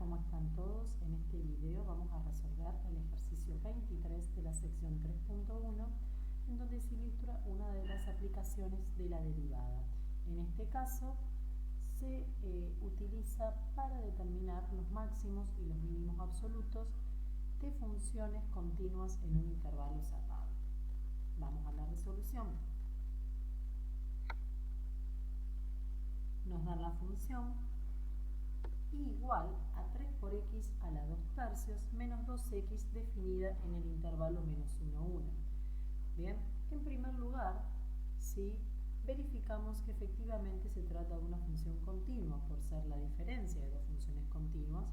¿cómo están todos? En este video vamos a resolver el ejercicio 23 de la sección 3.1, en donde se ilustra una de las aplicaciones de la derivada. En este caso se utiliza para determinar los máximos y los mínimos absolutos de funciones continuas en un intervalo cerrado. Vamos a la resolución. Nos da la función igual a 3 por x a la 2 tercios menos 2x definida en el intervalo menos 1, 1. Bien, en primer lugar, si verificamos que efectivamente se trata de una función continua por ser la diferencia de dos funciones continuas,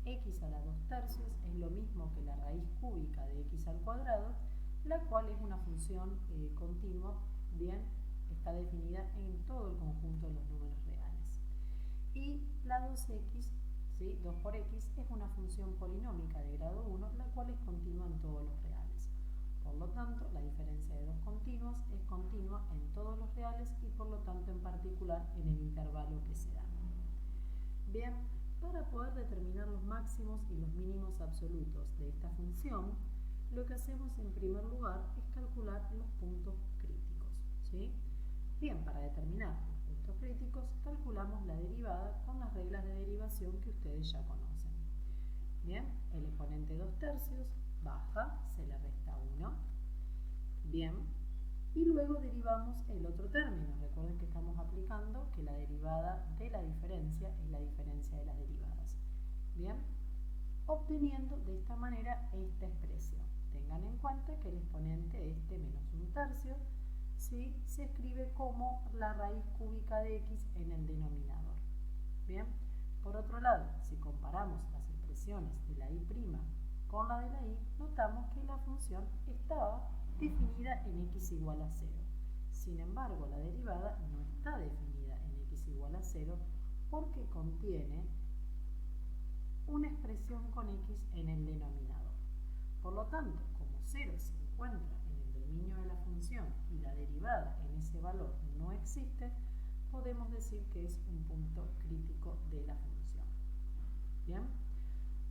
x a la 2 tercios es lo mismo que la raíz cúbica de x al cuadrado, la cual es una función continua, bien, está definida en todo el conjunto de los números reales. Y la 2x, ¿sí? 2 por x, es una función polinómica de grado 1, la cual es continua en todos los reales. Por lo tanto, la diferencia de dos continuos es continua en todos los reales y por lo tanto en particular en el intervalo que se da. Bien, para poder determinar los máximos y los mínimos absolutos de esta función, lo que hacemos en primer lugar es calcular los puntos críticos, ¿sí? Bien, para determinar los puntos críticos, calculamos la derivada con las reglas de derivación que ustedes ya conocen. Bien, el exponente 2 tercios baja, se le resta 1. Bien, y luego derivamos el otro término. Recuerden que estamos aplicando que la derivada de la diferencia es la diferencia de las derivadas. Bien, obteniendo de esta manera esta expresión. Tengan en cuenta que el exponente este menos 1 tercio, ¿sí?, se escribe como la raíz cúbica de x en el denominador. Bien, por otro lado, si comparamos las expresiones de la y' con la de la y, notamos que la función estaba definida en x igual a 0. Sin embargo, la derivada no está definida en x igual a 0 porque contiene una expresión con x en el denominador. Por lo tanto, como 0 se encuentra en el dominio de la función y la derivada en ese valor no existe, podemos decir que es un punto crítico de la función. Bien,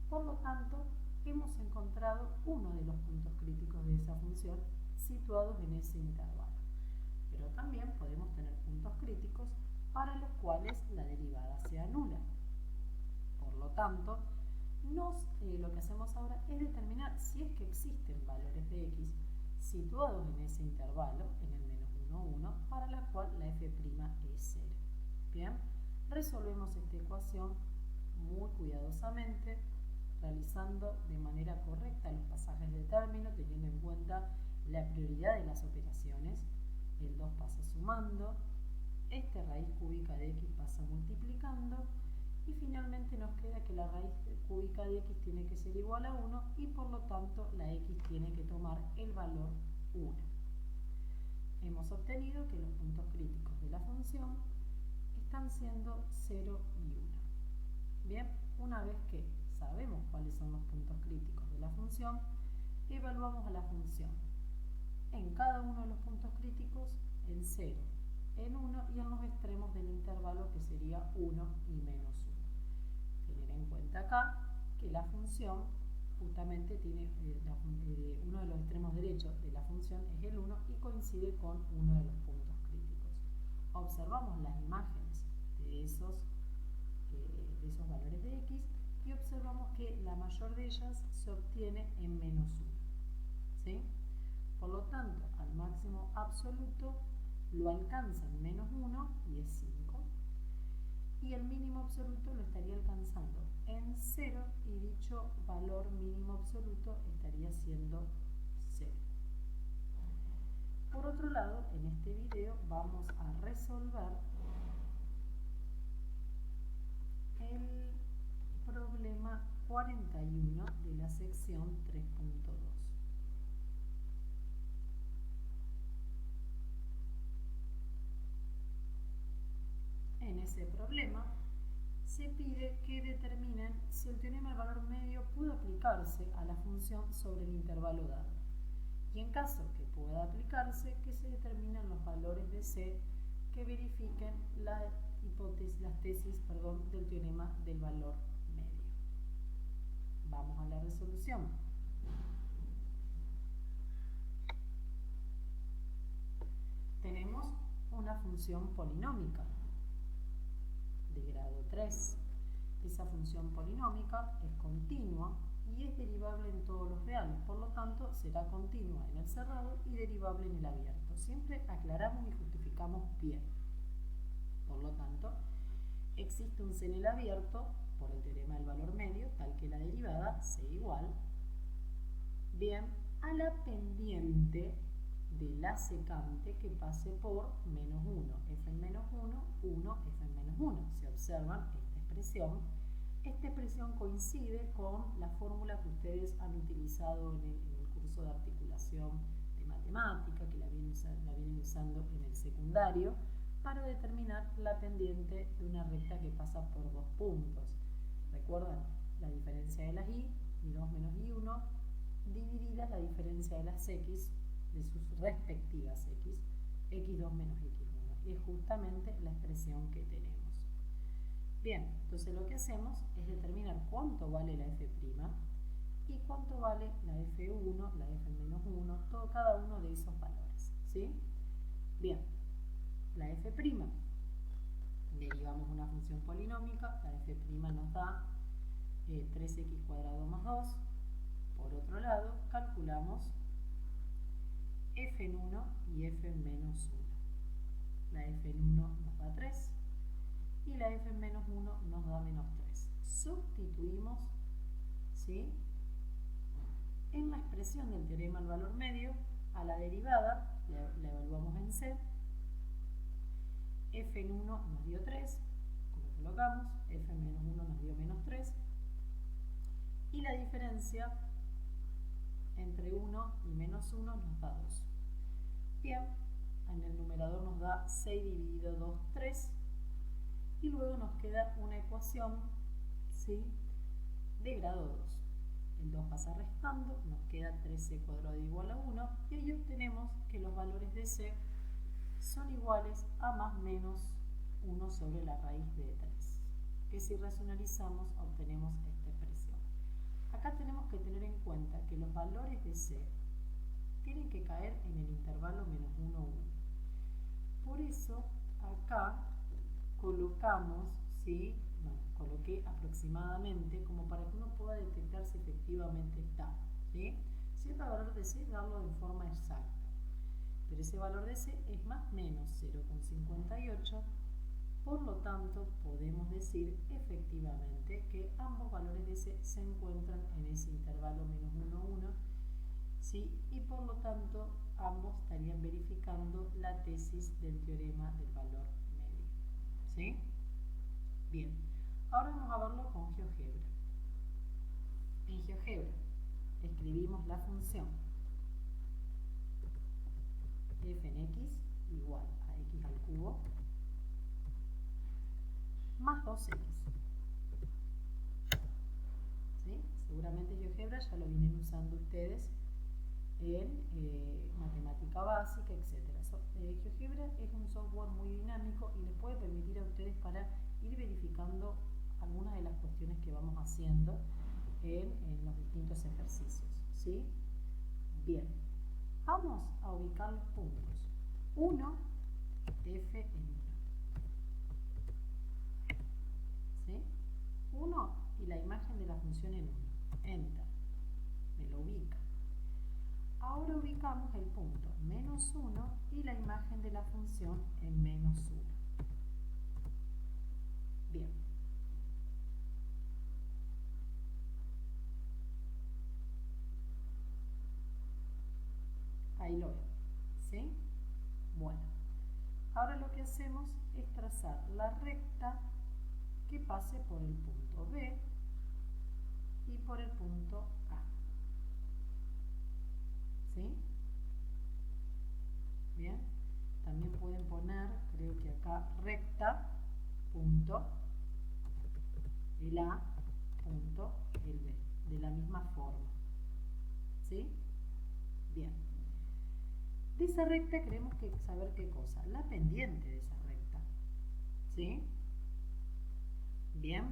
por lo tanto, hemos encontrado uno de los puntos críticos de esa función situados en ese intervalo. Pero también podemos tener puntos críticos para los cuales la derivada sea nula. Por lo tanto, lo que hacemos ahora es determinar si es que existen valores de x situados en ese intervalo, en el menos 1, 1, para la cual la f' es 0. Bien, resolvemos esta ecuación muy cuidadosamente, realizando de manera correcta los pasajes de término, teniendo en cuenta la prioridad de las operaciones. El 2 pasa sumando, esta raíz cúbica de x pasa multiplicando, y finalmente nos queda que la raíz cúbica de x tiene que ser igual a 1 y por lo tanto la x tiene que tomar el valor 1. Hemos obtenido que los puntos críticos de la función están siendo 0 y 1. Bien, una vez que sabemos cuáles son los puntos críticos de la función, evaluamos a la función en cada uno de los puntos críticos, en 0, en 1 y en los extremos del intervalo que sería 1 y menos 1. Tener en cuenta acá que la función justamente tiene uno de los extremos derechos de la función es el 1 y coincide con uno de los puntos críticos. Observamos las imágenes de esos valores de x y observamos que la mayor de ellas se obtiene en menos 1. ¿Sí? Por lo tanto, al máximo absoluto lo alcanza en menos 1 y es 5. Y el mínimo absoluto lo estaría alcanzando en 0 y dicho valor mínimo absoluto estaría siendo 0. Por otro lado, en este video vamos a resolver el problema 41 de la sección 3.2. En ese problema se pide que determinen si el teorema del valor medio puede aplicarse a la función sobre el intervalo dado. Y en caso que pueda aplicarse, que se determinen los valores de C que verifiquen las tesis del teorema del valor medio. Vamos a la resolución. Tenemos una función polinómica de grado 3. Esa función polinómica es continua y es derivable en todos los reales, por lo tanto será continua en el cerrado y derivable en el abierto. Siempre aclaramos y justificamos bien. Por lo tanto, existe un C en el abierto por el teorema del valor medio, tal que la derivada sea igual, bien, a la pendiente de la secante que pase por menos 1, f en menos 1, 1, f en menos 1. Si observan esta expresión coincide con la fórmula que ustedes han utilizado en el curso de articulación de matemática, que la vienen usando en el secundario, para determinar la pendiente de una recta que pasa por dos puntos. ¿Recuerdan? La diferencia de las y 2 menos y1, dividida la diferencia de las x de sus respectivas x, x2 menos x1. Y es justamente la expresión que tenemos. Bien, entonces lo que hacemos es determinar cuánto vale la f' y cuánto vale la f1, la f menos 1, cada uno de esos valores. ¿Sí? Bien, la f', derivamos una función polinómica, la f' nos da 3x cuadrado más 2. Por otro lado, calculamos f en 1 y f en menos 1. La f en 1 nos da 3 y la f en menos 1 nos da menos 3. Sustituimos, ¿sí?, en la expresión del teorema del valor medio a la derivada, la evaluamos en C. F en 1 nos dio 3, lo colocamos, f en menos 1 nos dio menos 3, y la diferencia entre 1 y menos 1 nos da 2. Bien, en el numerador nos da 6 dividido 2, 3, y luego nos queda una ecuación, ¿sí?, de grado 2. El 2 pasa restando, nos queda 3c cuadrado igual a 1, y ahí obtenemos que los valores de c son iguales a más menos 1 sobre la raíz de 3, que si racionalizamos obtenemos esta expresión. Acá tenemos que tener en cuenta que los valores de c tienen que caer en el intervalo menos 1, 1. Por eso acá colocamos, ¿sí?, bueno, coloqué aproximadamente como para que uno pueda detectar si efectivamente está, ¿sí? Siempre el valor de c darlo de forma exacta, pero ese valor de c es más o menos 0,58, por lo tanto podemos decir efectivamente que ambos valores de c se encuentran en ese intervalo menos 1, 1, ¿sí?, y por lo tanto ambos estarían verificando la tesis del teorema del valor medio, ¿sí? Bien, ahora vamos a verlo con GeoGebra. En GeoGebra escribimos la función f en x igual a x al cubo más 2x. ¿Sí? Seguramente GeoGebra ya lo vienen usando ustedes en matemática básica, etc. GeoGebra es un software muy dinámico y les puede permitir a ustedes para ir verificando algunas de las cuestiones que vamos haciendo en los distintos ejercicios, ¿sí? Bien, vamos a ubicar los puntos. 1, f en 1. ¿Sí? 1 y la imagen de la función en 1. Enter. Me lo ubica. Ahora ubicamos el punto menos 1 y la imagen de la función en menos 1. Bien. Ahí lo ven, ¿sí? Bueno, ahora lo que hacemos es trazar la recta que pase por el punto B y por el punto A. ¿Sí? Bien, también pueden poner, creo que acá, recta, punto, el A, punto, el B, de la misma forma. ¿Sí? Bien. De esa recta queremos saber qué cosa, la pendiente de esa recta. ¿Sí? Bien,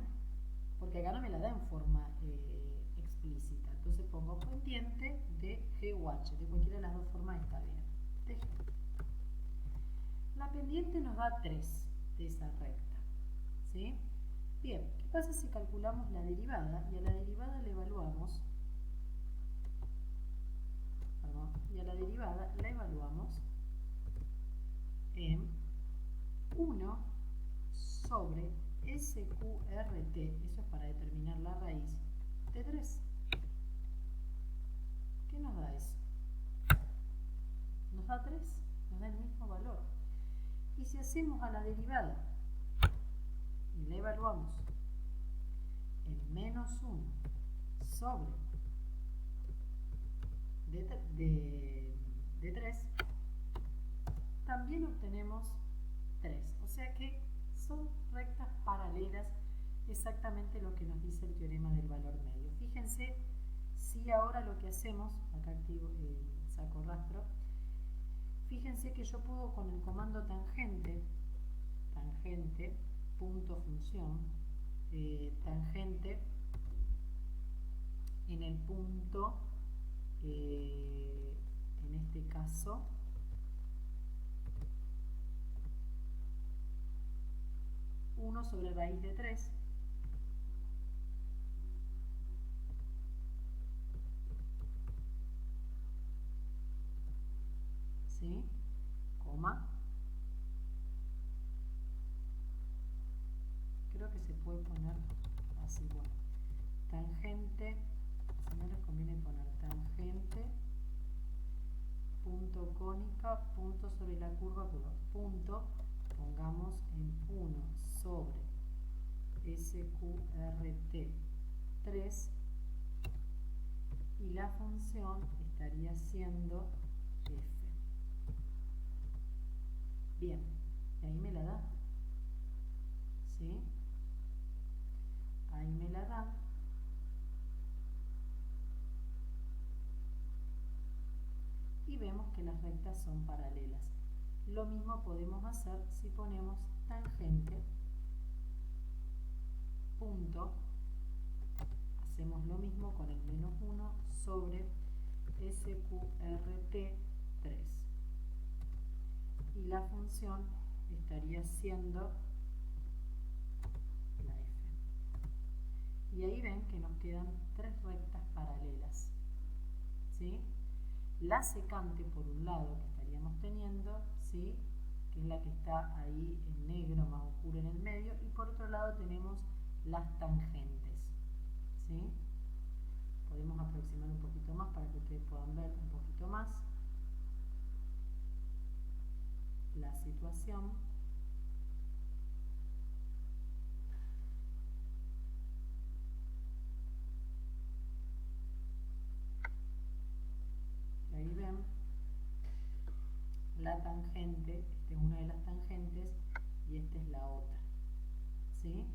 porque acá no me la da en forma explícita. Entonces pongo pendiente de G o H, de cualquiera de las dos formas está bien. De G. La pendiente nos da 3 de esa recta. ¿Sí? Bien, ¿qué pasa si calculamos la derivada y a la derivada la evaluamos? Y a la derivada la evaluamos en 1 sobre SQRT, eso es para determinar la raíz, de 3. ¿Qué nos da eso? Nos da 3, nos da el mismo valor. Y si hacemos a la derivada y la evaluamos en menos 1 sobre de 3, también obtenemos 3. O sea que son rectas paralelas, exactamente lo que nos dice el teorema del valor medio. Fíjense si ahora lo que hacemos, acá activo, saco rastro, fíjense que yo puedo con el comando tangente, punto función, tangente en el punto, en este caso, uno sobre raíz de 3, ¿sí? Coma, creo que se puede poner así, bueno, tangente, si no les conviene poner tangente, punto cónica, punto sobre la curva, punto, pongamos en 1 sobre SQRT 3 y la función estaría siendo f. Bien, y ahí me la da, ¿sí? Ahí me la da. Y vemos que las rectas son paralelas. Lo mismo podemos hacer si ponemos tangente, punto, hacemos lo mismo con el menos 1 sobre SQRT 3. Y la función estaría siendo la f. Y ahí ven que nos quedan 3 rectas paralelas, ¿sí? La secante por un lado que estaríamos teniendo, ¿sí? Que es la que está ahí en negro más oscuro en el medio, y por otro lado tenemos las tangentes, ¿sí? Podemos aproximar un poquito más para que ustedes puedan ver un poquito más la situación. Ahí ven la tangente, esta es una de las tangentes y esta es la otra, ¿sí?